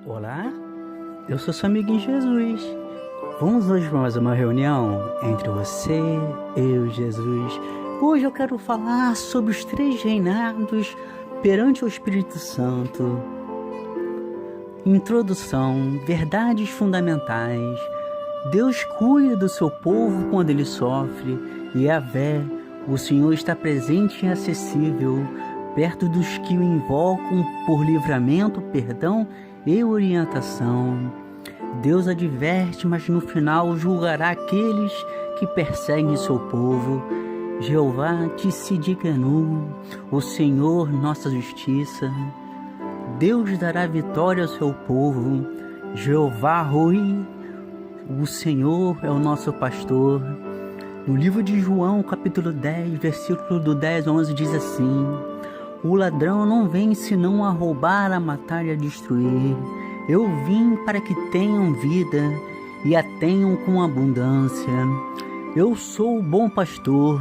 Olá, eu sou seu amiguinho Jesus. Vamos hoje para mais uma reunião entre você, eu e Jesus. Hoje eu quero falar sobre os 3 reinados perante o Espírito Santo. Introdução, verdades fundamentais. Deus cuida do seu povo quando ele sofre. Yahvé, o Senhor está presente e acessível, perto dos que o invocam por livramento, perdão e orientação. Deus adverte, mas no final julgará aqueles que perseguem seu povo. Jeová Tsidkenu, o Senhor nossa justiça. Deus dará vitória ao seu povo. Jeová Roi, o Senhor é o nosso pastor. No livro de João, capítulo 10, versículo do 10 ao 11, diz assim: o ladrão não vem senão a roubar, a matar e a destruir. Eu vim para que tenham vida e a tenham com abundância. Eu sou o bom pastor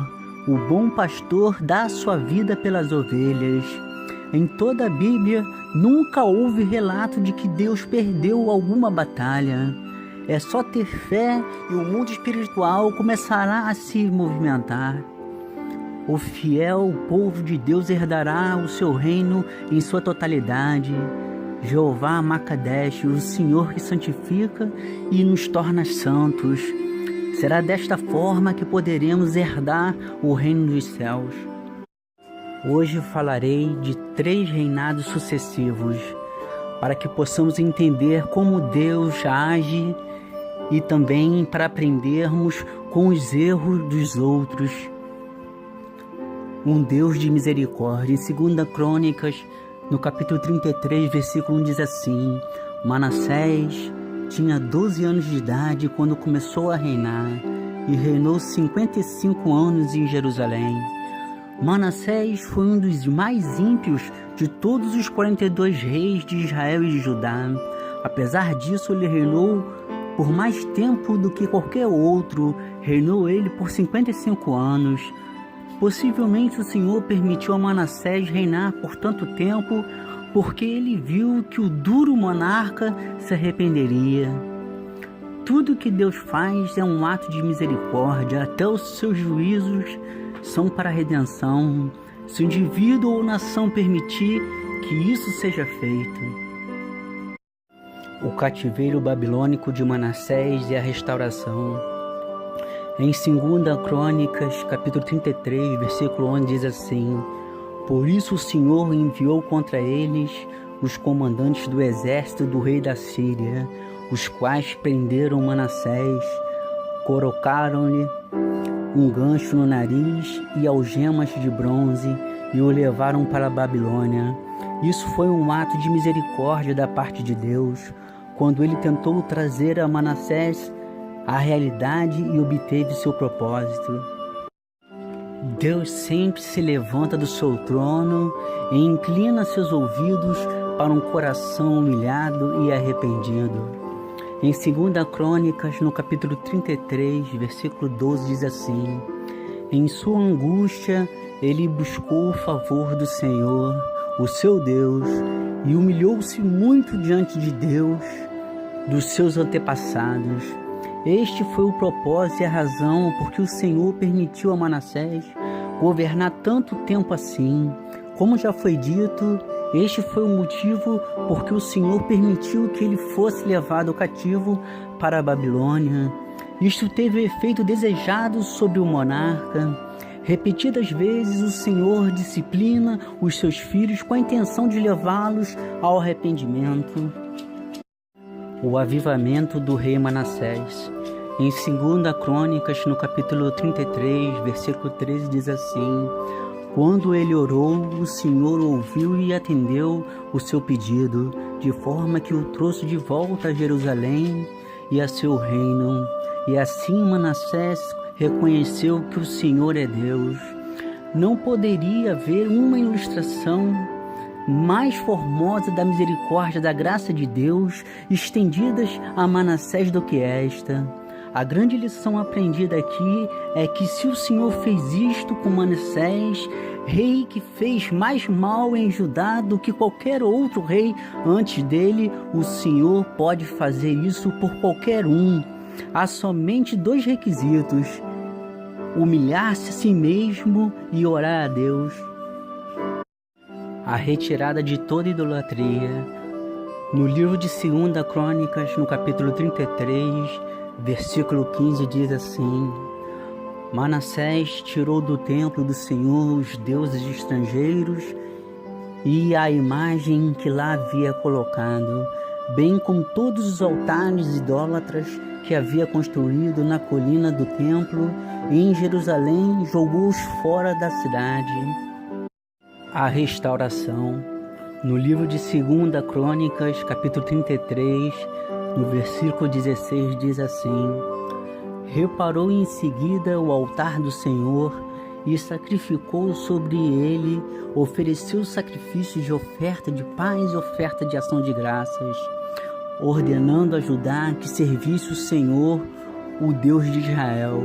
dá a sua vida pelas ovelhas. Em toda a Bíblia, nunca houve relato de que Deus perdeu alguma batalha. É só ter fé e o mundo espiritual começará a se movimentar. O fiel povo de Deus herdará o seu reino em sua totalidade. Jeová Makadesh, o Senhor que santifica e nos torna santos. Será desta forma que poderemos herdar o reino dos céus. Hoje falarei de 3 reinados sucessivos, para que possamos entender como Deus age e também para aprendermos com os erros dos outros. Um Deus de misericórdia. Em 2 Crônicas, no capítulo 33, versículo 1, diz assim: Manassés tinha 12 anos de idade quando começou a reinar, e reinou 55 anos em Jerusalém. Manassés foi um dos mais ímpios de todos os 42 reis de Israel e de Judá. Apesar disso, ele reinou por mais tempo do que qualquer outro. Reinou ele por 55 anos. Possivelmente o Senhor permitiu a Manassés reinar por tanto tempo porque ele viu que o duro monarca se arrependeria. Tudo que Deus faz é um ato de misericórdia, até os seus juízos são para a redenção, se o indivíduo ou nação permitir que isso seja feito. O cativeiro babilônico de Manassés e a restauração. Em 2 Crônicas, capítulo 33, versículo 11, diz assim: por isso o Senhor enviou contra eles os comandantes do exército do rei da Síria, os quais prenderam Manassés, colocaram-lhe um gancho no nariz e algemas de bronze e o levaram para a Babilônia. Isso foi um ato de misericórdia da parte de Deus, quando ele tentou trazer a Manassés a realidade e obteve seu propósito. Deus sempre se levanta do seu trono e inclina seus ouvidos para um coração humilhado e arrependido. Em 2 Crônicas, no capítulo 33, versículo 12, diz assim: em sua angústia, ele buscou o favor do Senhor, o seu Deus, e humilhou-se muito diante de Deus, dos seus antepassados. Este foi o propósito e a razão por que o Senhor permitiu a Manassés governar tanto tempo assim. Como já foi dito, este foi o motivo por que o Senhor permitiu que ele fosse levado cativo para a Babilônia. Isto teve o efeito desejado sobre o monarca. Repetidas vezes o Senhor disciplina os seus filhos com a intenção de levá-los ao arrependimento. O avivamento do rei Manassés. Em 2 Crônicas, no capítulo 33, versículo 13, diz assim: quando ele orou, o Senhor ouviu e atendeu o seu pedido, de forma que o trouxe de volta a Jerusalém e a seu reino. E assim Manassés reconheceu que o Senhor é Deus. Não poderia haver uma ilustração mais formosa da misericórdia, da graça de Deus estendidas a Manassés do que esta. A grande lição aprendida aqui é que se o Senhor fez isto com Manassés, rei que fez mais mal em Judá do que qualquer outro rei antes dele, o Senhor pode fazer isso por qualquer um. Há somente 2 requisitos: humilhar-se a si mesmo e orar a Deus. A retirada de toda idolatria. No livro de 2 Crônicas, no capítulo 33, versículo 15, diz assim: Manassés tirou do templo do Senhor os deuses estrangeiros e a imagem que lá havia colocado, bem como todos os altares idólatras que havia construído na colina do templo, e em Jerusalém jogou-os fora da cidade. A restauração. No livro de 2 Crônicas, capítulo 33, no versículo 16, diz assim: Reparou em seguida o altar do Senhor e sacrificou sobre ele, ofereceu sacrifícios de oferta de paz e oferta de ação de graças, ordenando a Judá que servisse o Senhor, o Deus de Israel.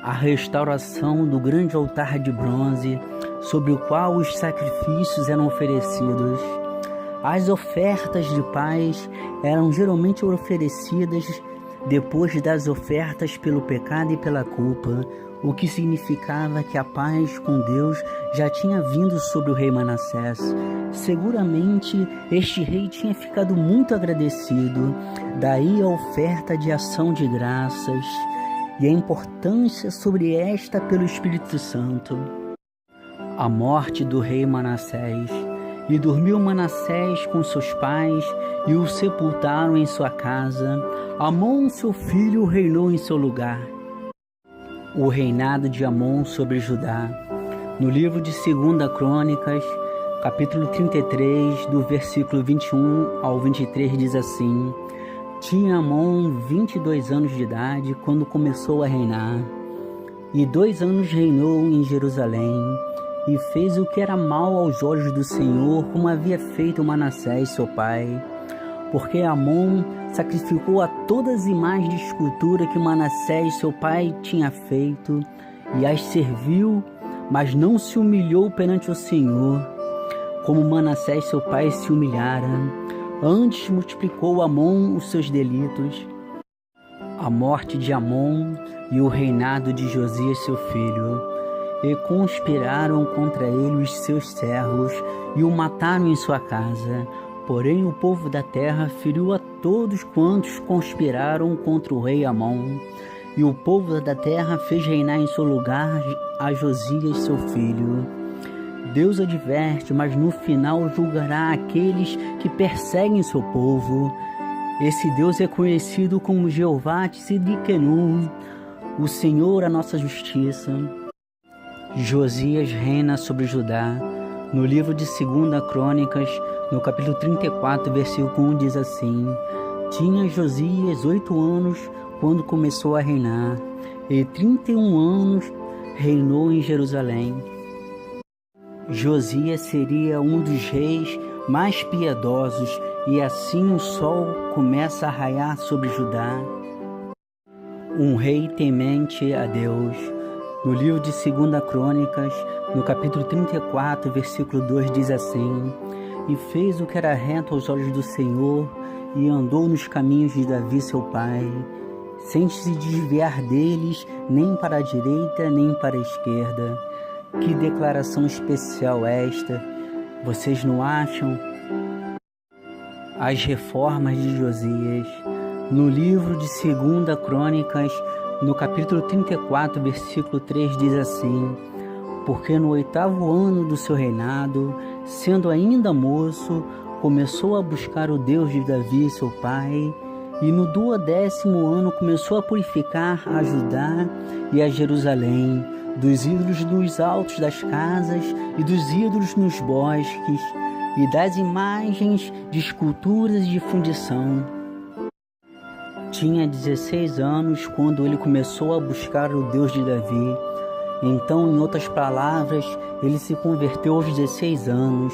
A restauração do grande altar de bronze, sobre o qual os sacrifícios eram oferecidos. As ofertas de paz eram geralmente oferecidas depois das ofertas pelo pecado e pela culpa, o que significava que a paz com Deus já tinha vindo sobre o rei Manassés. Seguramente este rei tinha ficado muito agradecido, daí a oferta de ação de graças e a importância sobre esta pelo Espírito Santo. A morte do rei Manassés. E dormiu Manassés com seus pais e o sepultaram em sua casa. Amon, seu filho, reinou em seu lugar. O reinado de Amon sobre Judá. No livro de 2 Crônicas, capítulo 33, do versículo 21 ao 23, diz assim: Tinha Amon 22 anos de idade quando começou a reinar, e 2 anos reinou em Jerusalém, e fez o que era mal aos olhos do Senhor, como havia feito Manassés, seu pai. Porque Amon sacrificou a todas as imagens de escultura que Manassés, seu pai, tinha feito, e as serviu, mas não se humilhou perante o Senhor, como Manassés, seu pai, se humilhara. Antes multiplicou Amon os seus delitos. A morte de Amon e o reinado de Josias, seu filho. E conspiraram contra ele os seus servos e o mataram em sua casa. Porém o povo da terra feriu a todos quantos conspiraram contra o rei Amon. E o povo da terra fez reinar em seu lugar a Josias, seu filho. Deus adverte, mas no final julgará aqueles que perseguem seu povo. Esse Deus é conhecido como Jeová Tsidkenu, o Senhor, a nossa justiça. Josias reina sobre Judá. No livro de 2 Crônicas, no capítulo 34, versículo 1, diz assim: Tinha Josias 8 anos quando começou a reinar, e 31 anos reinou em Jerusalém. Josias seria um dos reis mais piedosos, e assim o sol começa a raiar sobre Judá. Um rei temente a Deus. No livro de 2 Crônicas, no capítulo 34, versículo 2, diz assim: E fez o que era reto aos olhos do Senhor, e andou nos caminhos de Davi seu pai, sem se desviar deles, nem para a direita, nem para a esquerda. Que declaração especial esta! Vocês não acham? As reformas de Josias. No livro de 2 Crônicas, no capítulo 34, versículo 3, diz assim: Porque no 8º ano do seu reinado, sendo ainda moço, começou a buscar o Deus de Davi, seu pai, e no 12º ano começou a purificar a Judá e a Jerusalém, dos ídolos nos altos das casas e dos ídolos nos bosques, e das imagens de esculturas e de fundição. Tinha 16 anos quando ele começou a buscar o Deus de Davi. Então, em outras palavras, ele se converteu aos 16 anos.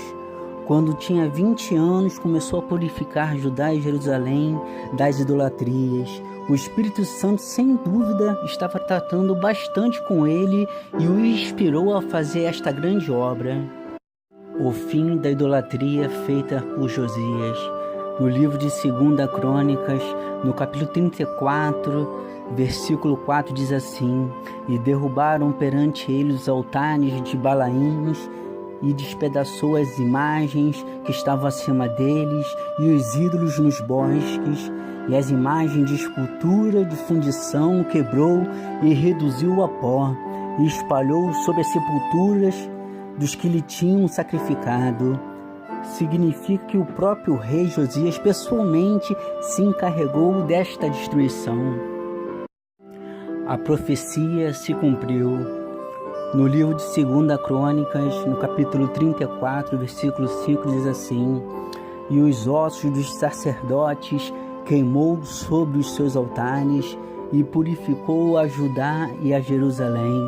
quando tinha 20 anos, começou a purificar Judá e Jerusalém das idolatrias. O Espírito Santo, sem dúvida, estava tratando bastante com ele e o inspirou a fazer esta grande obra. O fim da idolatria feita por Josias. No livro de 2 Crônicas, no capítulo 34, versículo 4, diz assim: E derrubaram perante ele os altares de Balaíns, e despedaçou as imagens que estavam acima deles, e os ídolos nos bosques, e as imagens de escultura de fundição quebrou e reduziu a pó, e espalhou sobre as sepulturas dos que lhe tinham sacrificado. Significa que o próprio rei Josias pessoalmente se encarregou desta destruição. A profecia se cumpriu. No livro de 2 Crônicas, no capítulo 34, versículo 5, diz assim: E os ossos dos sacerdotes queimou sobre os seus altares e purificou a Judá e a Jerusalém.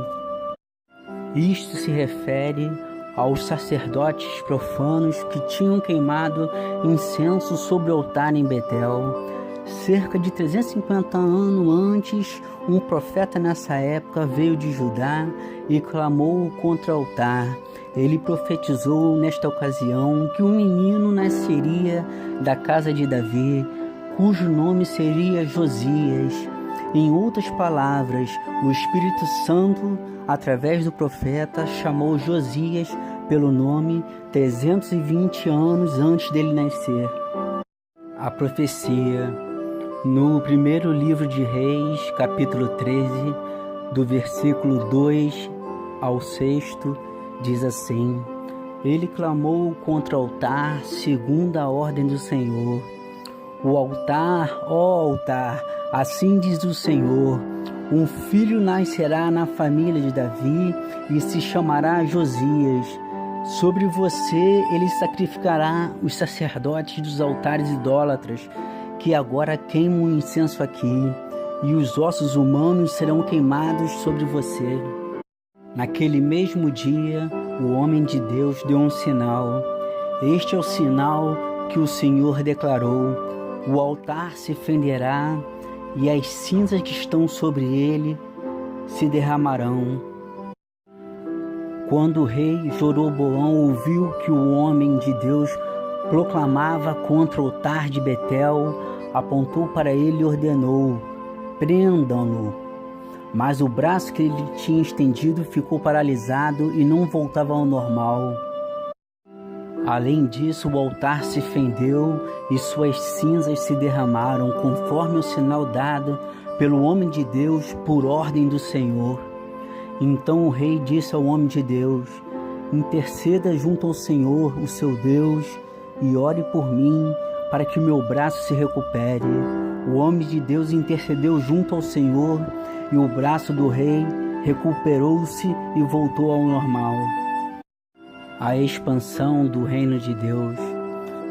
Isto se refere aos sacerdotes profanos que tinham queimado incenso sobre o altar em Betel. Cerca de 350 anos antes, um profeta nessa época veio de Judá e clamou contra o altar. Ele profetizou nesta ocasião que um menino nasceria da casa de Davi, cujo nome seria Josias. Em outras palavras, o Espírito Santo, através do profeta, chamou Josias pelo nome 320 anos antes dele nascer. A profecia. No primeiro livro de Reis, capítulo 13, do versículo 2 ao 6, diz assim: Ele clamou contra o altar segundo a ordem do Senhor. O altar, ó altar, assim diz o Senhor: um filho nascerá na família de Davi e se chamará Josias. Sobre você ele sacrificará os sacerdotes dos altares idólatras, que agora queimam incenso aqui, e os ossos humanos serão queimados sobre você. Naquele mesmo dia, o homem de Deus deu um sinal. Este é o sinal que o Senhor declarou: o altar se fenderá, e as cinzas que estão sobre ele se derramarão. Quando o rei Jeroboão ouviu que o homem de Deus proclamava contra o altar de Betel, apontou para ele e ordenou: prendam-no. Mas o braço que ele tinha estendido ficou paralisado e não voltava ao normal. Além disso, o altar se fendeu e suas cinzas se derramaram, conforme o sinal dado pelo homem de Deus por ordem do Senhor. Então o rei disse ao homem de Deus: interceda junto ao Senhor, o seu Deus, e ore por mim, para que o meu braço se recupere. O homem de Deus intercedeu junto ao Senhor, e o braço do rei recuperou-se e voltou ao normal. A expansão do reino de Deus.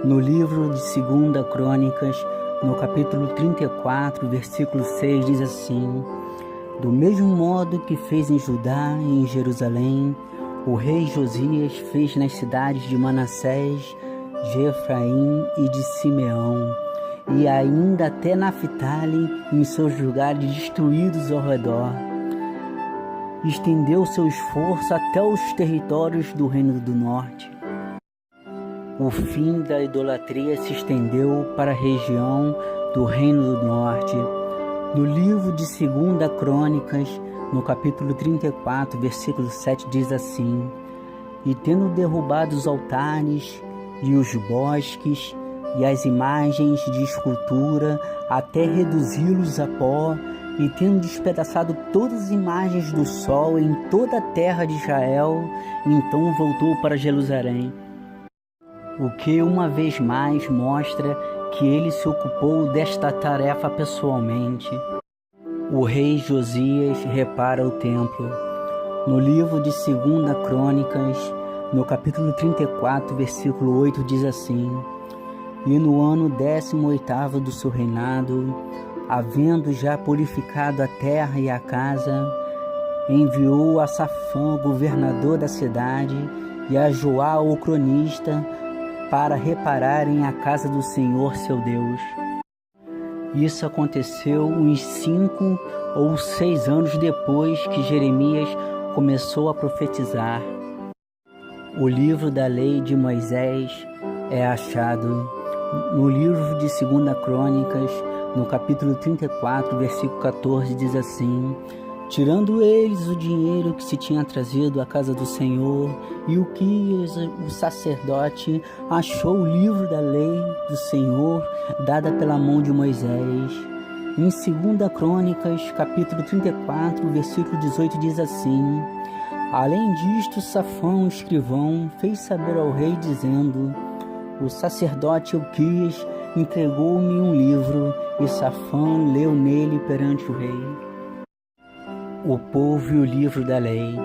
No livro de 2 Crônicas, no capítulo 34, versículo 6, diz assim: do mesmo modo que fez em Judá e em Jerusalém, o rei Josias fez nas cidades de Manassés, de Efraim e de Simeão, e ainda até Naphtali, em seus lugares destruídos ao redor. Estendeu seu esforço até os territórios do Reino do Norte. O fim da idolatria se estendeu para a região do Reino do Norte. No livro de 2 Crônicas, no capítulo 34, versículo 7, diz assim: e tendo derrubado os altares e os bosques e as imagens de escultura, até reduzi-los a pó, e tendo despedaçado todas as imagens do sol em toda a terra de Israel, então voltou para Jerusalém. O que uma vez mais mostra que ele se ocupou desta tarefa pessoalmente. O rei Josias repara o templo. No livro de 2 Crônicas, no capítulo 34, versículo 8, diz assim: e no ano 18º do seu reinado, havendo já purificado a terra e a casa, enviou a Safã, governador da cidade, e a Joá, o cronista, para repararem a casa do Senhor seu Deus. Isso aconteceu uns 5 ou 6 anos depois que Jeremias começou a profetizar. O livro da lei de Moisés é achado no livro de 2 Crônicas, no capítulo 34, versículo 14, diz assim: tirando eles o dinheiro que se tinha trazido à casa do Senhor, e o que o sacerdote achou o livro da lei do Senhor, dada pela mão de Moisés. Em 2 Crônicas, capítulo 34, versículo 18, diz assim: além disto, Safã, o escrivão, fez saber ao rei, dizendo: o sacerdote Ilquias entregou-me um livro, e Safã leu nele perante o rei. O povo e o livro da lei.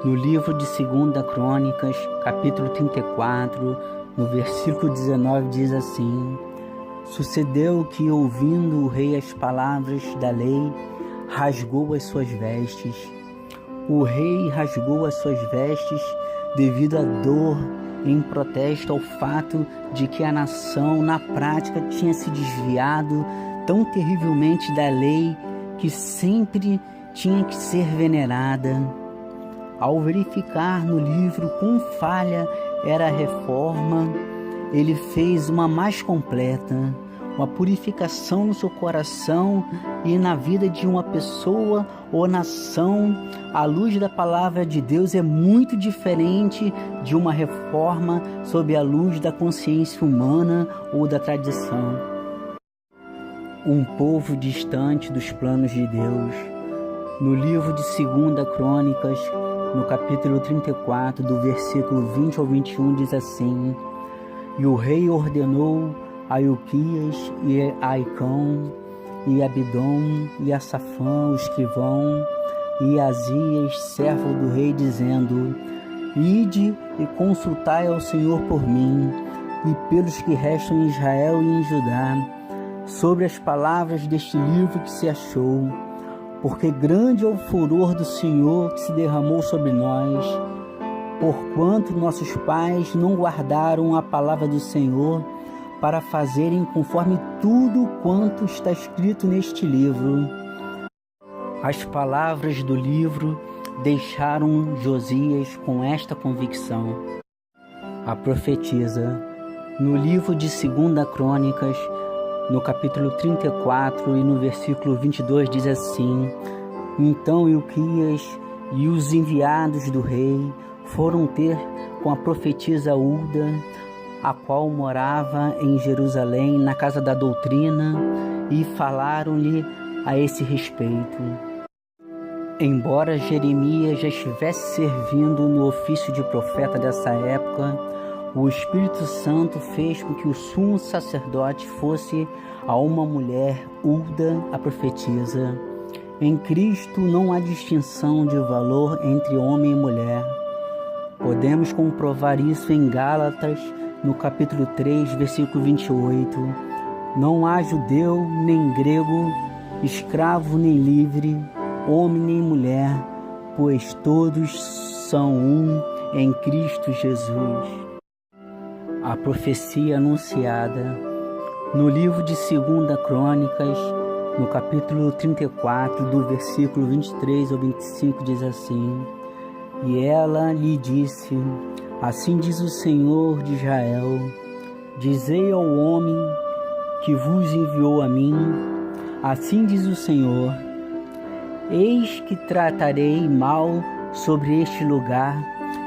No livro de 2 Crônicas, capítulo 34, no versículo 19, diz assim: sucedeu que, ouvindo o rei as palavras da lei, rasgou as suas vestes. O rei rasgou as suas vestes devido à dor, em protesto ao fato de que a nação, na prática, tinha se desviado tão terrivelmente da lei que sempre tinha que ser venerada. Ao verificar no livro quão falha era a reforma, ele fez uma mais completa, uma purificação no seu coração e na vida de uma pessoa ou nação. A luz da palavra de Deus é muito diferente de uma reforma sob a luz da consciência humana ou da tradição. Um povo distante dos planos de Deus. No livro de 2 Crônicas, no capítulo 34, do versículo 20 ao 21, diz assim: e o rei ordenou a Ilquias e a Aicão, e a Abidom, e a Safã, o escrivão, e a Azias, servo do rei, dizendo: ide e consultai ao Senhor por mim, e pelos que restam em Israel e em Judá, sobre as palavras deste livro que se achou, porque grande é o furor do Senhor que se derramou sobre nós, porquanto nossos pais não guardaram a palavra do Senhor, para fazerem conforme tudo quanto está escrito neste livro. As palavras do livro deixaram Josias com esta convicção. A profetisa. No livro de 2 Crônicas, no capítulo 34 e no versículo 22, diz assim: então Ilquias e os enviados do rei foram ter com a profetisa Hulda, a qual morava em Jerusalém, na casa da doutrina, e falaram-lhe a esse respeito. Embora Jeremias já estivesse servindo no ofício de profeta dessa época, o Espírito Santo fez com que o sumo sacerdote fosse a uma mulher, Hulda, a profetisa. Em Cristo não há distinção de valor entre homem e mulher. Podemos comprovar isso em Gálatas, no capítulo 3, versículo 28. Não há judeu nem grego, escravo nem livre, homem nem mulher, pois todos são um em Cristo Jesus. A profecia anunciada. No livro de 2 Crônicas, no capítulo 34, do versículo 23 ao 25, diz assim: e ela lhe disse: assim diz o Senhor de Israel, dizei ao homem que vos enviou a mim, assim diz o Senhor: eis que tratarei mal sobre este lugar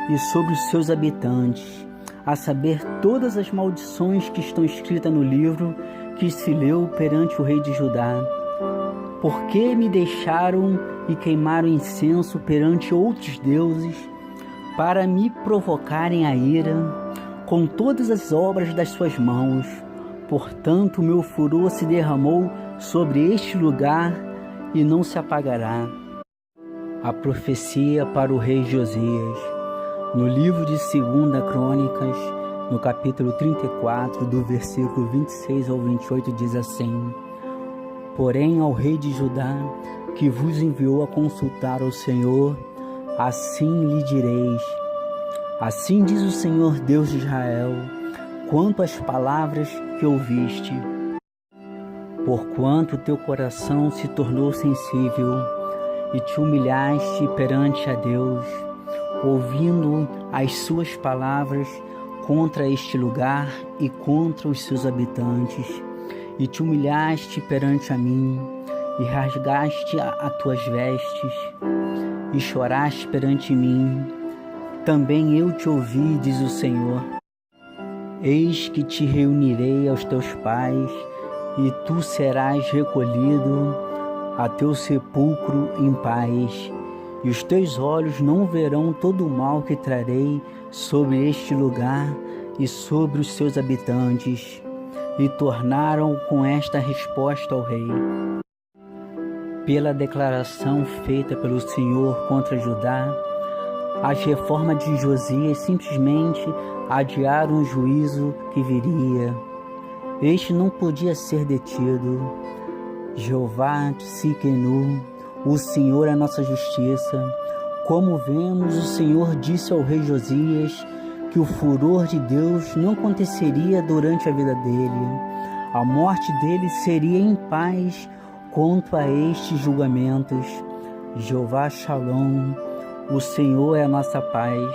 e sobre os seus habitantes, a saber, todas as maldições que estão escritas no livro que se leu perante o rei de Judá. Porque me deixaram e queimaram incenso perante outros deuses, para me provocarem a ira com todas as obras das suas mãos. Portanto, o meu furor se derramou sobre este lugar e não se apagará. A profecia para o rei Josias. No livro de 2 Crônicas, no capítulo 34, do versículo 26 ao 28, diz assim: porém ao rei de Judá, que vos enviou a consultar ao Senhor, assim lhe direis: assim diz o Senhor Deus de Israel, quanto às palavras que ouviste. Porquanto teu coração se tornou sensível e te humilhaste perante a Deus, ouvindo as suas palavras contra este lugar e contra os seus habitantes, e te humilhaste perante a mim, e rasgaste as tuas vestes, e choraste perante mim. Também eu te ouvi, diz o Senhor. Eis que te reunirei aos teus pais, e tu serás recolhido a teu sepulcro em paz, e os teus olhos não verão todo o mal que trarei sobre este lugar e sobre os seus habitantes. E tornaram com esta resposta ao rei. Pela declaração feita pelo Senhor contra Judá, as reformas de Josias simplesmente adiaram o juízo que viria. Este não podia ser detido. Jeová Tsidkenu, o Senhor é a nossa justiça. Como vemos, o Senhor disse ao rei Josias que o furor de Deus não aconteceria durante a vida dele. A morte dele seria em paz quanto a estes julgamentos. Jeová Shalom, o Senhor é a nossa paz.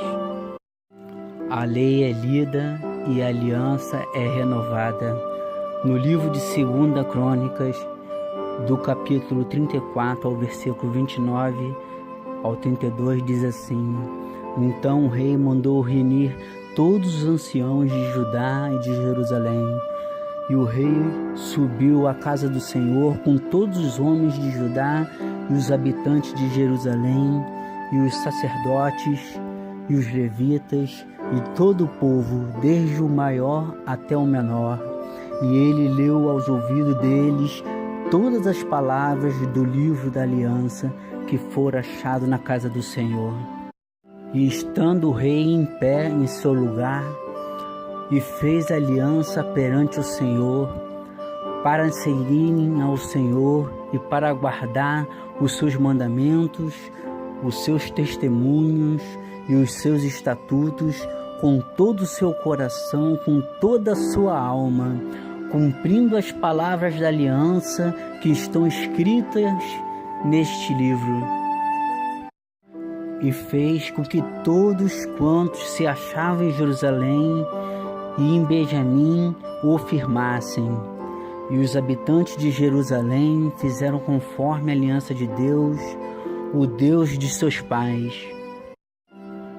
A lei é lida e a aliança é renovada. No livro de 2 Crônicas, do capítulo 34 ao versículo 29 ao 32, diz assim: Então o rei mandou reunir todos os anciãos de Judá e de Jerusalém. E o rei subiu à casa do Senhor com todos os homens de Judá e os habitantes de Jerusalém, e os sacerdotes e os levitas e todo o povo, desde o maior até o menor. E ele leu aos ouvidos deles todas as palavras do livro da aliança que fora achado na casa do Senhor. E estando o rei em pé em seu lugar, e fez aliança perante o Senhor, para seguirem ao Senhor e para guardar os seus mandamentos, os seus testemunhos e os seus estatutos com todo o seu coração, com toda a sua alma, cumprindo as palavras da aliança que estão escritas neste livro. E fez com que todos quantos se achavam em Jerusalém e em Benjamim o firmassem. E os habitantes de Jerusalém fizeram conforme a aliança de Deus, o Deus de seus pais.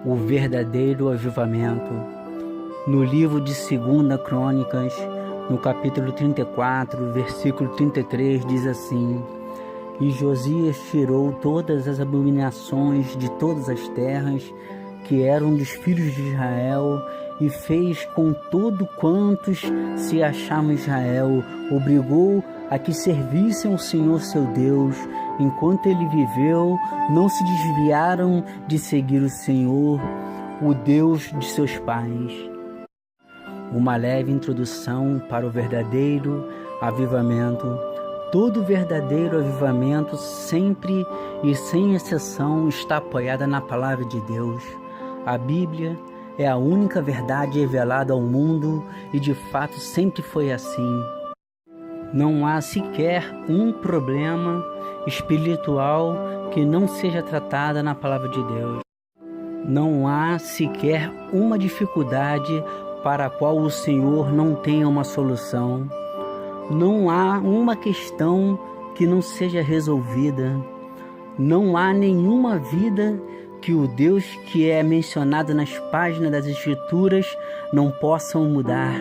O verdadeiro avivamento. No livro de 2 Crônicas, no capítulo 34, versículo 33, diz assim: E Josias tirou todas as abominações de todas as terras que eram dos filhos de Israel, e fez com todo quantos se achavam em Israel, obrigou a que servissem ao Senhor seu Deus. Enquanto ele viveu, não se desviaram de seguir o Senhor, o Deus de seus pais. Uma leve introdução para o verdadeiro avivamento. Todo verdadeiro avivamento, sempre e sem exceção, está apoiada na palavra de Deus. A Bíblia é a única verdade revelada ao mundo e de fato sempre foi assim. Não há sequer um problema espiritual que não seja tratada na palavra de Deus. Não há sequer uma dificuldade para a qual o Senhor não tenha uma solução. Não há uma questão que não seja resolvida. Não há nenhuma vida que o Deus que é mencionado nas páginas das Escrituras não possam mudar.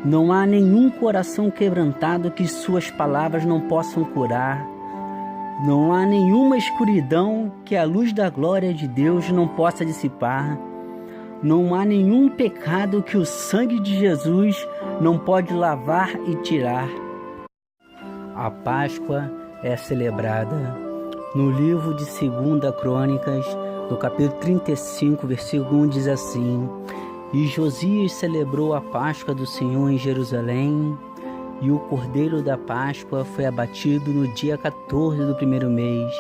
Não há nenhum coração quebrantado que suas palavras não possam curar. Não há nenhuma escuridão que a luz da glória de Deus não possa dissipar. Não há nenhum pecado que o sangue de Jesus não pode lavar e tirar. A Páscoa é celebrada no livro de 2 Crônicas, no capítulo 35, versículo 1, diz assim: E Josias celebrou a Páscoa do Senhor em Jerusalém, e o cordeiro da Páscoa foi abatido no dia 14 do primeiro mês.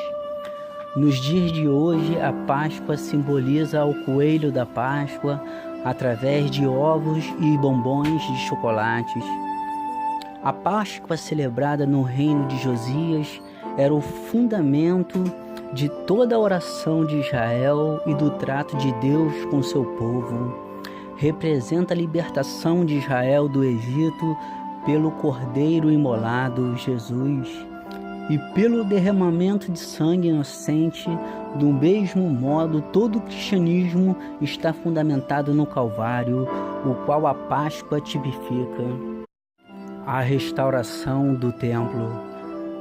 Nos dias de hoje, a Páscoa simboliza o coelho da Páscoa, através de ovos e bombons de chocolates. A Páscoa celebrada no reino de Josias era o fundamento de toda a oração de Israel e do trato de Deus com seu povo. Representa a libertação de Israel do Egito pelo Cordeiro imolado, Jesus, e pelo derramamento de sangue inocente. Do mesmo modo, todo o cristianismo está fundamentado no Calvário, o qual a Páscoa tipifica. A restauração do templo.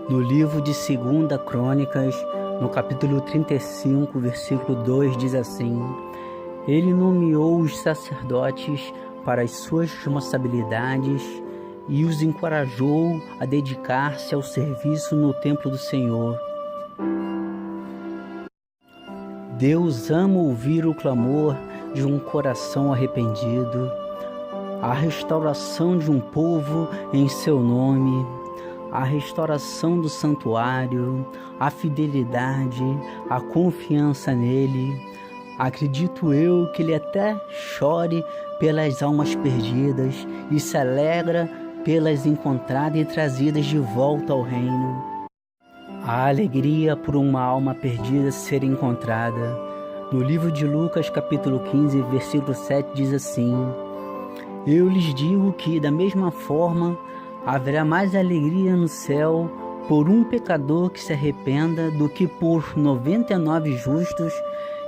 No livro de 2 Crônicas, no capítulo 35, versículo 2, diz assim: Ele nomeou os sacerdotes para as suas responsabilidades e os encorajou a dedicar-se ao serviço no templo do Senhor. Deus ama ouvir o clamor de um coração arrependido, a restauração de um povo em seu nome, a restauração do santuário, a fidelidade, a confiança nele. Acredito eu que ele até chore pelas almas perdidas e se alegra pelas encontradas e trazidas de volta ao reino. A alegria por uma alma perdida ser encontrada. No livro de Lucas, capítulo 15, versículo 7, diz assim: Eu lhes digo que, da mesma forma, haverá mais alegria no céu por um pecador que se arrependa do que por 99 justos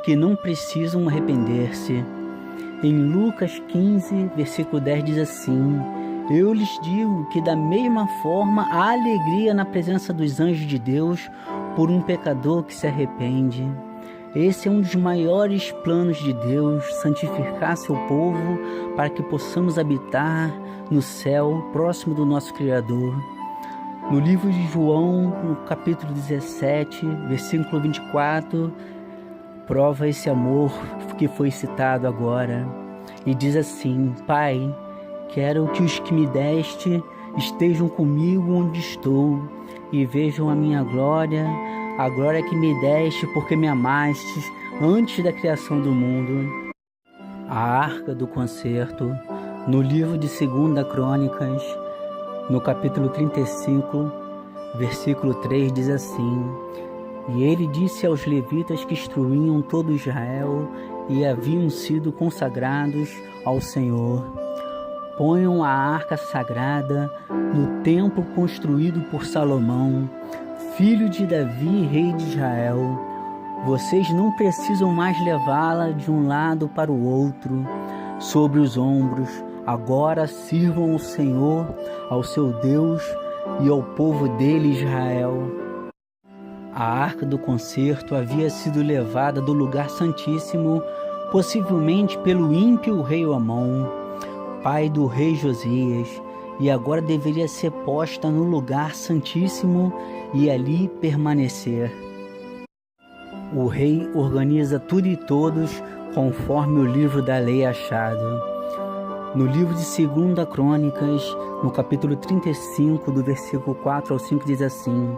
que não precisam arrepender-se. Em Lucas 15, versículo 10, diz assim: Eu lhes digo que da mesma forma há alegria na presença dos anjos de Deus por um pecador que se arrepende. Esse é um dos maiores planos de Deus, santificar seu povo para que possamos habitar no céu, próximo do nosso Criador. No livro de João, no capítulo 17, versículo 24, prova esse amor que foi citado agora. E diz assim: Pai, quero que os que me deste estejam comigo onde estou e vejam a minha glória, a glória que me deste porque me amaste antes da criação do mundo. A Arca do Concerto. No livro de 2 Crônicas, no capítulo 35, versículo 3, diz assim: E ele disse aos levitas que instruíam todo Israel e haviam sido consagrados ao Senhor: Ponham a arca sagrada no templo construído por Salomão, filho de Davi, rei de Israel. Vocês não precisam mais levá-la de um lado para o outro, sobre os ombros. Agora sirvam ao Senhor, ao seu Deus e ao povo dele, Israel. A Arca do Concerto havia sido levada do lugar santíssimo, possivelmente pelo ímpio rei Amon, pai do rei Josias, e agora deveria ser posta no lugar santíssimo e ali permanecer. O rei organiza tudo e todos conforme o livro da lei achado. No livro de 2 Crônicas, no capítulo 35, do versículo 4 ao 5, diz assim: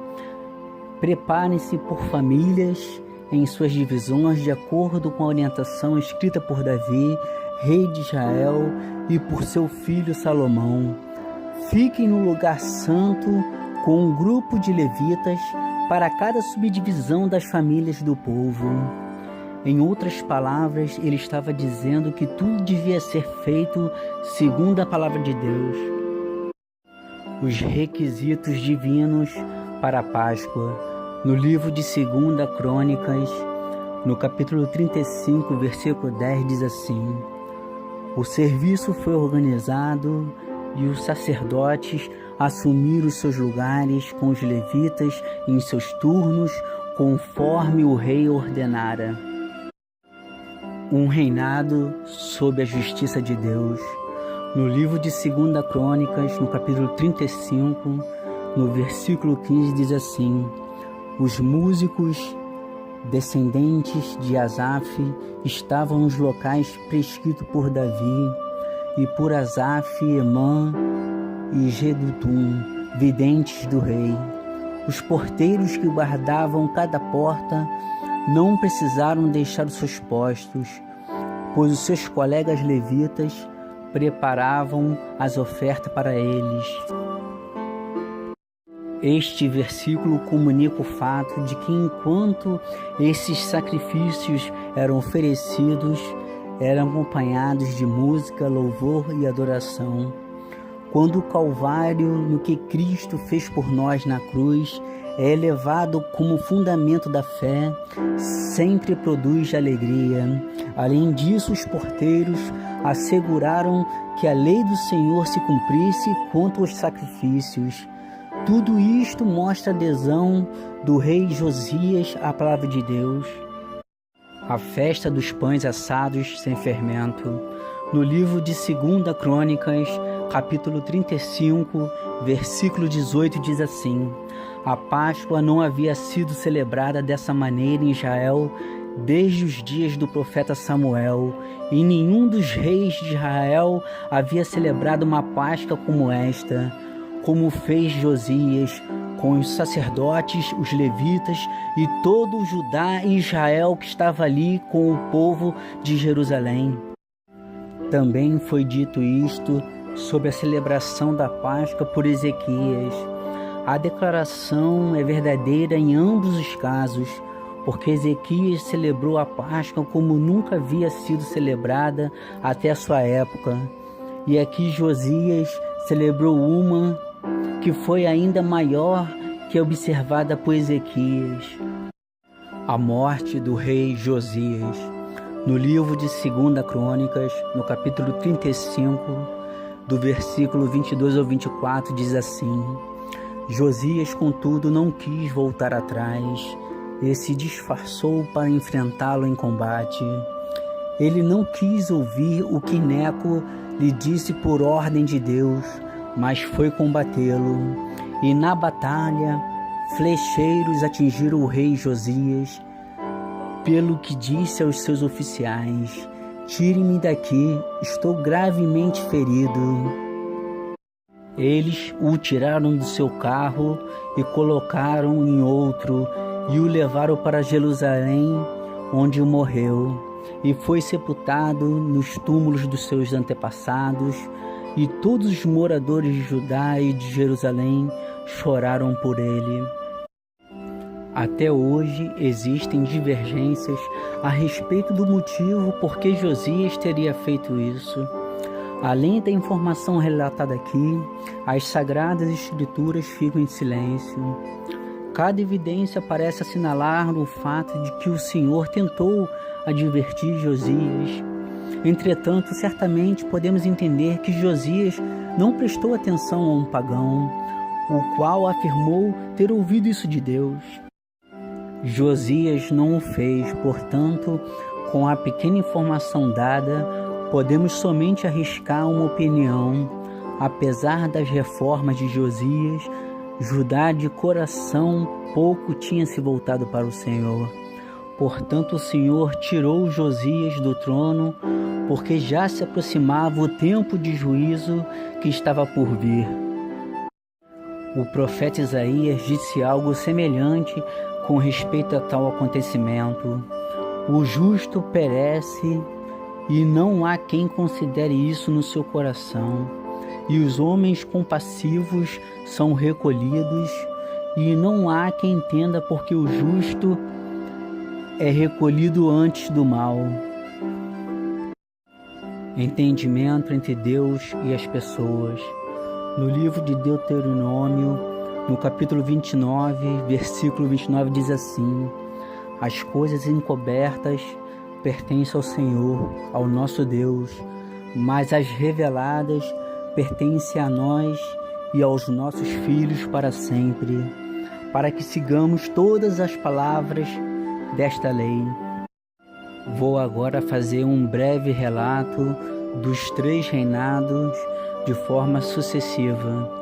Preparem-se por famílias em suas divisões, de acordo com a orientação escrita por Davi, rei de Israel, e por seu filho Salomão. Fiquem no lugar santo com um grupo de levitas para cada subdivisão das famílias do povo. Em outras palavras, ele estava dizendo que tudo devia ser feito segundo a palavra de Deus. Os requisitos divinos para a Páscoa. No livro de 2 Crônicas, no capítulo 35, versículo 10, diz assim: O serviço foi organizado e os sacerdotes assumiram os seus lugares com os levitas em seus turnos, conforme o rei ordenara. Um reinado sob a justiça de Deus. No livro de 2 Crônicas, no capítulo 35, no versículo 15, diz assim: Os músicos descendentes de Asaf estavam nos locais prescritos por Davi, e por Asaf, Emã e Gedutum, videntes do rei. Os porteiros que guardavam cada porta não precisaram deixar os seus postos, pois os seus colegas levitas preparavam as ofertas para eles. Este versículo comunica o fato de que enquanto esses sacrifícios eram oferecidos, eram acompanhados de música, louvor e adoração. Quando o Calvário, no que Cristo fez por nós na cruz, é elevado como fundamento da fé, sempre produz alegria. Além disso, os porteiros asseguraram que a lei do Senhor se cumprisse quanto aos sacrifícios. Tudo isto mostra a adesão do rei Josias à palavra de Deus. A festa dos pães assados sem fermento. No livro de 2 Crônicas, capítulo 35, versículo 18, diz assim: a Páscoa não havia sido celebrada dessa maneira em Israel desde os dias do profeta Samuel, e nenhum dos reis de Israel havia celebrado uma Páscoa como esta, como fez Josias, com os sacerdotes, os levitas e todo o Judá e Israel que estava ali com o povo de Jerusalém. Também foi dito isto sobre a celebração da Páscoa por Ezequias. A declaração é verdadeira em ambos os casos, porque Ezequias celebrou a Páscoa como nunca havia sido celebrada até a sua época. E aqui Josias celebrou uma que foi ainda maior que a observada por Ezequias. A morte do rei Josias. No livro de 2 Crônicas, no capítulo 35, do versículo 22 ao 24, diz assim: Josias, contudo, não quis voltar atrás e se disfarçou para enfrentá-lo em combate. Ele não quis ouvir o que Neco lhe disse por ordem de Deus, mas foi combatê-lo. E na batalha, flecheiros atingiram o rei Josias, pelo que disse aos seus oficiais: tire-me daqui, estou gravemente ferido. Eles o tiraram do seu carro e colocaram em outro e o levaram para Jerusalém, onde morreu, e foi sepultado nos túmulos dos seus antepassados, e todos os moradores de Judá e de Jerusalém choraram por ele. Até hoje existem divergências a respeito do motivo por que Josias teria feito isso. Além da informação relatada aqui, as Sagradas Escrituras ficam em silêncio. Cada evidência parece assinalar o fato de que o Senhor tentou advertir Josias. Entretanto, certamente podemos entender que Josias não prestou atenção a um pagão, o qual afirmou ter ouvido isso de Deus. Josias não o fez, portanto, com a pequena informação dada, podemos somente arriscar uma opinião. Apesar das reformas de Josias, Judá de coração pouco tinha se voltado para o Senhor. Portanto, o Senhor tirou Josias do trono, porque já se aproximava o tempo de juízo que estava por vir. O profeta Isaías disse algo semelhante com respeito a tal acontecimento: o justo perece e não há quem considere isso no seu coração, e os homens compassivos são recolhidos, e não há quem entenda porque o justo é recolhido antes do mal. Entendimento entre Deus e as pessoas. No livro de Deuteronômio, no capítulo 29, versículo 29, diz assim: as coisas encobertas pertencem ao Senhor, ao nosso Deus, mas as reveladas pertencem a nós e aos nossos filhos para sempre, para que sigamos todas as palavras desta lei. Vou agora fazer um breve relato dos 3 reinados de forma sucessiva.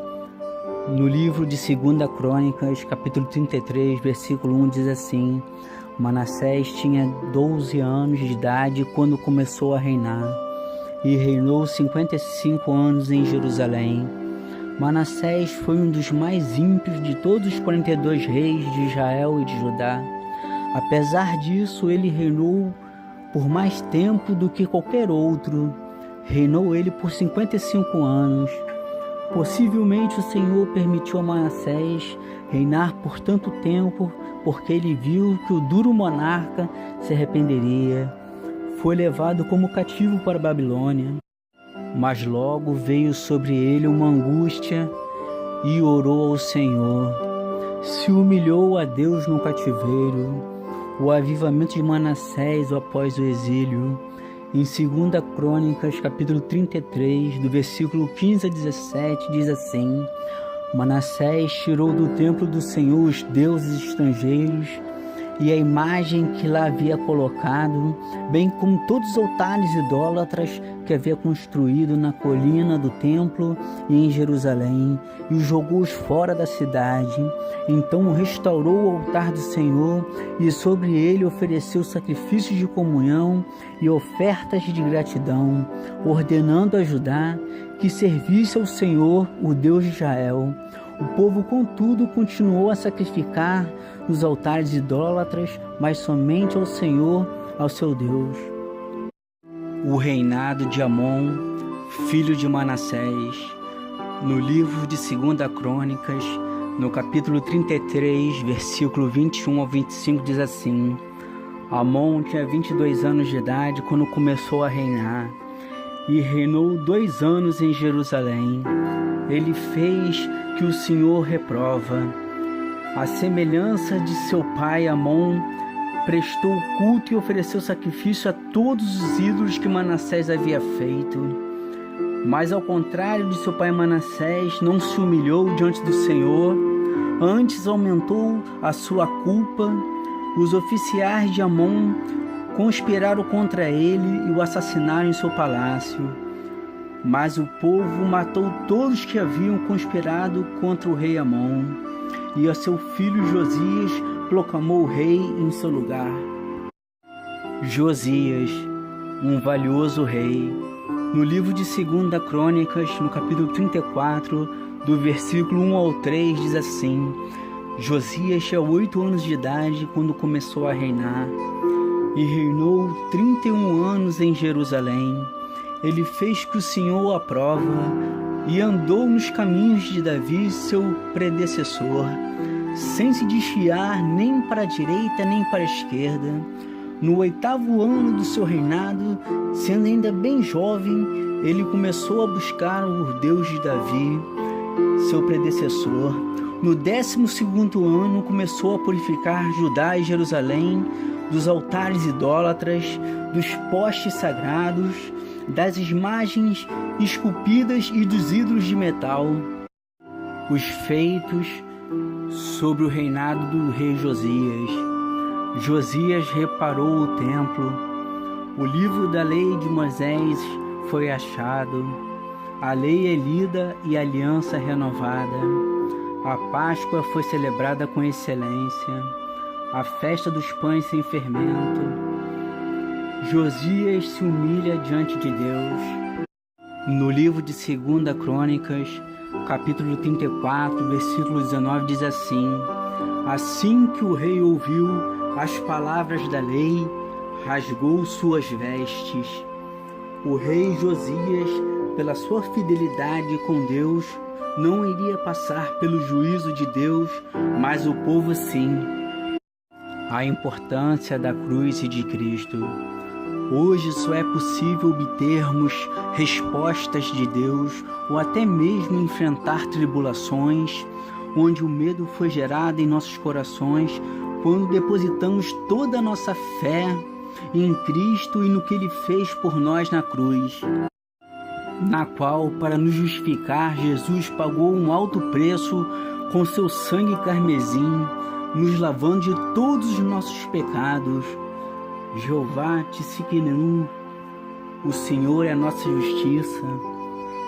No livro de 2 Crônicas, capítulo 33, versículo 1, diz assim: Manassés tinha 12 anos de idade quando começou a reinar, e reinou 55 anos em Jerusalém. Manassés foi um dos mais ímpios de todos os 42 reis de Israel e de Judá. Apesar disso, ele reinou por mais tempo do que qualquer outro. Reinou ele por 55 anos. Possivelmente o Senhor permitiu a Manassés reinar por tanto tempo, porque ele viu que o duro monarca se arrependeria. Foi levado como cativo para a Babilônia. Mas logo veio sobre ele uma angústia e orou ao Senhor. Se humilhou a Deus no cativeiro. O avivamento de Manassés após o exílio. Em 2 Crônicas, capítulo 33, do versículo 15 a 17, diz assim: Manassés tirou do templo do Senhor os deuses estrangeiros e a imagem que lá havia colocado, bem como todos os altares idólatras que havia construído na colina do templo e em Jerusalém, e os jogou fora da cidade. Então restaurou o altar do Senhor e sobre ele ofereceu sacrifícios de comunhão e ofertas de gratidão, ordenando a Judá que servisse ao Senhor, o Deus de Israel. O povo, contudo, continuou a sacrificar nos altares idólatras, mas somente ao Senhor, ao seu Deus. O reinado de Amon, filho de Manassés. No livro de 2 Crônicas, no capítulo 33, versículo 21 ao 25, diz assim: Amon tinha 22 anos de idade quando começou a reinar, e reinou 2 anos em Jerusalém. Ele fez que o Senhor reprova. À semelhança de seu pai Amon, prestou culto e ofereceu sacrifício a todos os ídolos que Manassés havia feito. Mas ao contrário de seu pai Manassés, não se humilhou diante do Senhor, antes aumentou a sua culpa. Os oficiais de Amon conspiraram contra ele e o assassinaram em seu palácio. Mas o povo matou todos que haviam conspirado contra o rei Amon, e a seu filho Josias proclamou o rei em seu lugar. Josias, um valioso rei. No livro de 2 Crônicas, no capítulo 34, do versículo 1 ao 3, diz assim: Josias tinha 8 anos de idade quando começou a reinar, e reinou 31 anos em Jerusalém. Ele fez que o Senhor aprova e andou nos caminhos de Davi, seu predecessor, sem se desviar nem para a direita nem para a esquerda. No 8º ano do seu reinado, sendo ainda bem jovem, ele começou a buscar o Deus de Davi, seu predecessor. No 12º ano, começou a purificar Judá e Jerusalém dos altares idólatras, dos postes sagrados, das imagens esculpidas e dos ídolos de metal. Os feitos sobre o reinado do rei Josias. Josias reparou o templo. O livro da lei de Moisés foi achado. A lei é lida e a aliança renovada. A Páscoa foi celebrada com excelência. A festa dos pães sem fermento. Josias se humilha diante de Deus. No livro de 2 Crônicas, capítulo 34, versículo 19, diz assim: Assim que o rei ouviu as palavras da lei, rasgou suas vestes. O rei Josias, pela sua fidelidade com Deus, não iria passar pelo juízo de Deus, mas o povo sim. A importância da cruz e de Cristo. Hoje só é possível obtermos respostas de Deus ou até mesmo enfrentar tribulações, onde o medo foi gerado em nossos corações quando depositamos toda a nossa fé em Cristo e no que Ele fez por nós na cruz, na qual, para nos justificar, Jesus pagou um alto preço com seu sangue carmesim, nos lavando de todos os nossos pecados. Jeová Tsidkenu, o Senhor é a nossa justiça,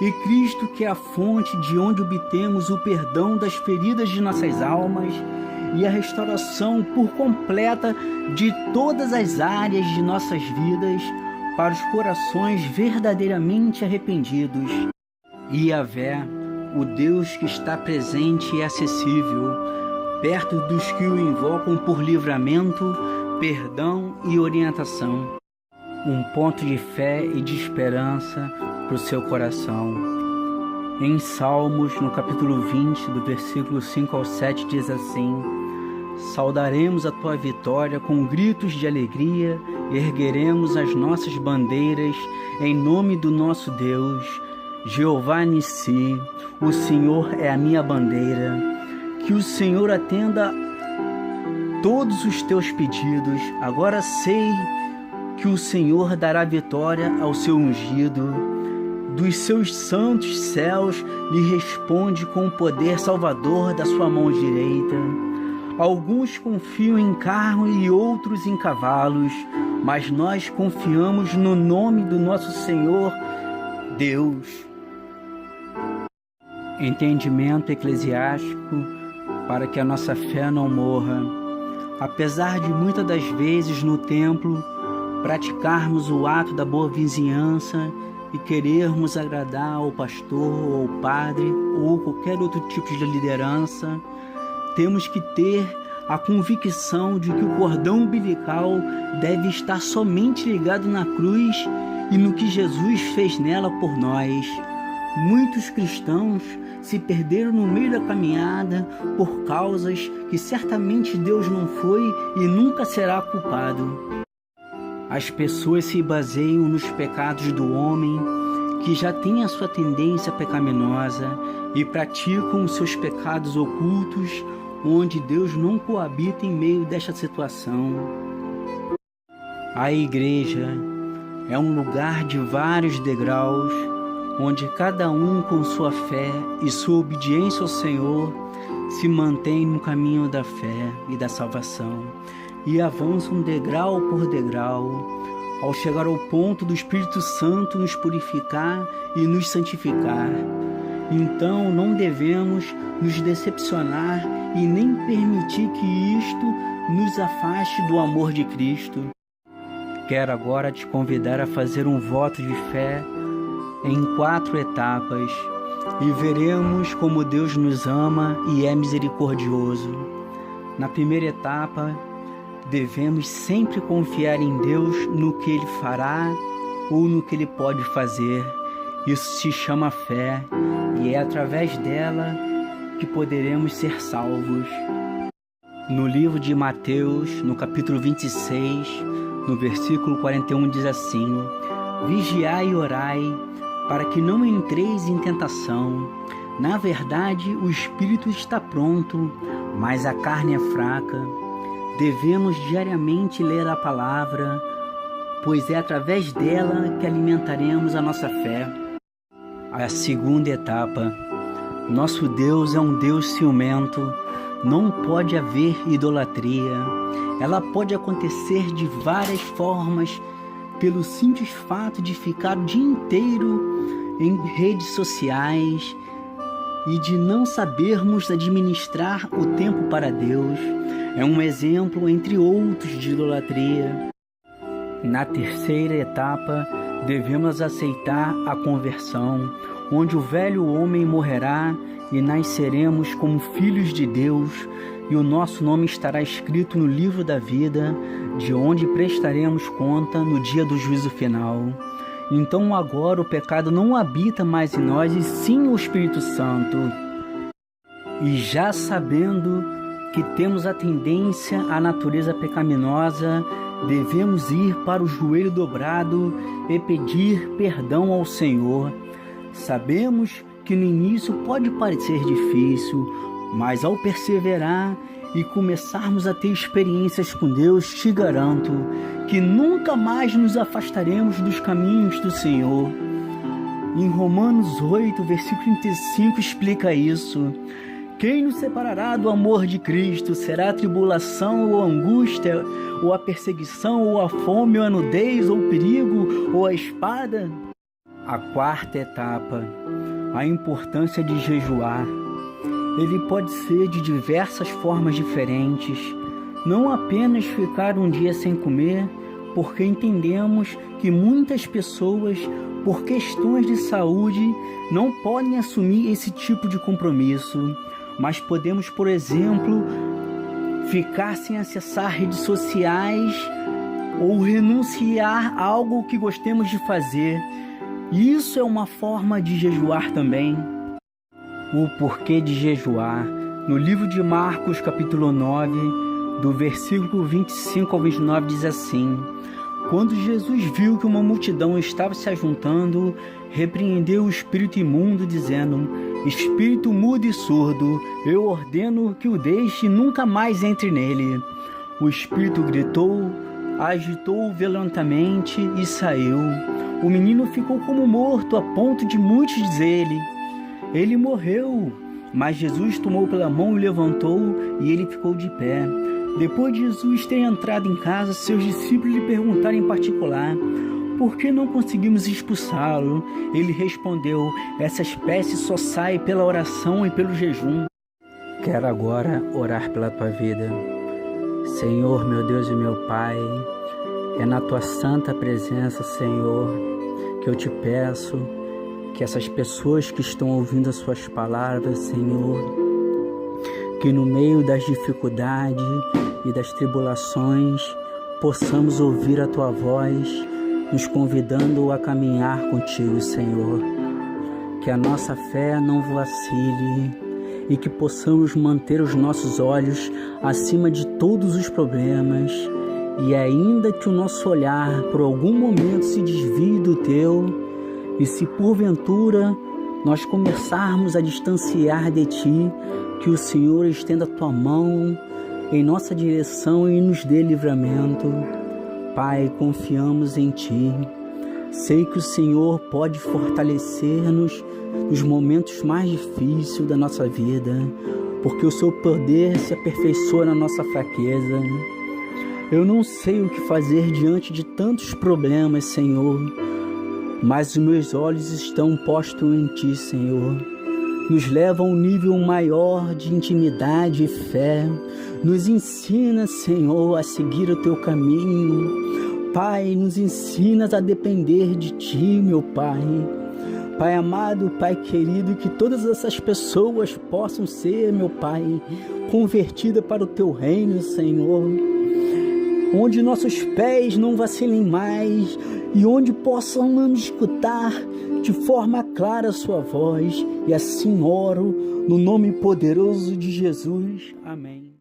e Cristo, que é a fonte de onde obtemos o perdão das feridas de nossas almas e a restauração por completa de todas as áreas de nossas vidas para os corações verdadeiramente arrependidos. Yahvé, o Deus que está presente e acessível, perto dos que o invocam por livramento, perdão e orientação. um ponto de fé e de esperança para o seu coração. Em Salmos, no capítulo 20, do versículo 5 ao 7, diz assim: saudaremos a tua vitória com gritos de alegria, ergueremos as nossas bandeiras em nome do nosso Deus. Jeová Nissi, o Senhor é a minha bandeira. Que o Senhor atenda todos os teus pedidos. Agora sei que o Senhor dará vitória ao seu ungido. Dos seus santos céus lhe responde com o poder salvador da sua mão direita. Alguns confiam em carro e outros em cavalos, mas nós confiamos no nome do nosso Senhor Deus. Entendimento eclesiástico para que a nossa fé não morra. Apesar de muitas das vezes no templo praticarmos o ato da boa vizinhança e querermos agradar ao pastor ou ao padre ou qualquer outro tipo de liderança, temos que ter a convicção de que o cordão umbilical deve estar somente ligado na cruz e no que Jesus fez nela por nós. Muitos cristãos se perderam no meio da caminhada por causas que certamente Deus não foi e nunca será culpado. As pessoas se baseiam nos pecados do homem, que já tem a sua tendência pecaminosa, e praticam os seus pecados ocultos, onde Deus não coabita em meio desta situação. A igreja é um lugar de vários degraus, onde cada um com sua fé e sua obediência ao Senhor se mantém no caminho da fé e da salvação, e avançam degrau por degrau, ao chegar ao ponto do Espírito Santo nos purificar e nos santificar. Então não devemos nos decepcionar e nem permitir que isto nos afaste do amor de Cristo. Quero agora te convidar a fazer um voto de fé em 4 etapas, e veremos como Deus nos ama e é misericordioso. Na primeira etapa, devemos sempre confiar em Deus no que Ele fará ou no que Ele pode fazer. Isso se chama fé, e é através dela que poderemos ser salvos. No livro de Mateus, no capítulo 26, no versículo 41, diz assim: vigiai e orai, para que não entreis em tentação. Na verdade, o espírito está pronto, mas a carne é fraca. Devemos diariamente ler a palavra, pois é através dela que alimentaremos a nossa fé. A segunda etapa: nosso Deus é um Deus ciumento. Não pode haver idolatria. Ela pode acontecer de várias formas, pelo simples fato de ficar o dia inteiro em redes sociais e de não sabermos administrar o tempo para Deus. É um exemplo entre outros de idolatria. Na terceira etapa, devemos aceitar a conversão, onde o velho homem morrerá e nasceremos como filhos de Deus, e o nosso nome estará escrito no livro da vida, de onde prestaremos conta no dia do juízo final. Então agora o pecado não habita mais em nós, e sim o Espírito Santo. E já sabendo que temos a tendência à natureza pecaminosa, devemos ir para o joelho dobrado e pedir perdão ao Senhor. Sabemos que no início pode parecer difícil, mas ao perseverar e começarmos a ter experiências com Deus, te garanto que nunca mais nos afastaremos dos caminhos do Senhor. Em Romanos 8, versículo 35, explica isso. Quem nos separará do amor de Cristo? Será a tribulação ou a angústia, ou a perseguição, ou a fome, ou a nudez, ou o perigo, ou a espada? A quarta etapa: a importância de jejuar. Ele pode ser de diversas formas diferentes, não apenas ficar um dia sem comer, porque entendemos que muitas pessoas, por questões de saúde, não podem assumir esse tipo de compromisso, mas podemos, por exemplo, ficar sem acessar redes sociais ou renunciar a algo que gostemos de fazer. Isso é uma forma de jejuar também. O porquê de jejuar. No livro de Marcos, capítulo 9, do versículo 25 ao 29, diz assim: Quando Jesus viu que uma multidão estava se ajuntando, repreendeu o espírito imundo, dizendo: Espírito mudo e surdo, eu ordeno que o deixe e nunca mais entre nele. O espírito gritou, agitou-o violentamente e saiu. O menino ficou como morto, a ponto de muitos dizerem: Ele morreu. Mas Jesus tomou pela mão e o levantou, e ele ficou de pé. Depois de Jesus ter entrado em casa, seus discípulos lhe perguntaram em particular: Por que não conseguimos expulsá-lo? Ele respondeu: Essa espécie só sai pela oração e pelo jejum. Quero agora orar pela tua vida. Senhor, meu Deus e meu Pai, é na tua santa presença, Senhor, que eu te peço que essas pessoas que estão ouvindo as suas palavras, Senhor, que no meio das dificuldades e das tribulações possamos ouvir a tua voz, nos convidando a caminhar contigo, Senhor. Que a nossa fé não vacile e que possamos manter os nossos olhos acima de todos os problemas, e ainda que o nosso olhar por algum momento se desvie do teu, e se porventura nós começarmos a distanciar de ti, que o Senhor estenda a tua mão em nossa direção e nos dê livramento. Pai, confiamos em ti. Sei que o Senhor pode fortalecer-nos nos momentos mais difíceis da nossa vida, porque o seu poder se aperfeiçoa na nossa fraqueza. Eu não sei o que fazer diante de tantos problemas, Senhor, mas os meus olhos estão postos em ti, Senhor. Nos leva a um nível maior de intimidade e fé. Nos ensina, Senhor, a seguir o teu caminho. Pai, nos ensinas a depender de ti, meu Pai. Pai amado, Pai querido, que todas essas pessoas possam ser, meu Pai, convertidas para o teu reino, Senhor. Onde nossos pés não vacilem mais e onde possamos escutar de forma clara a sua voz. E assim oro no nome poderoso de Jesus. Amém.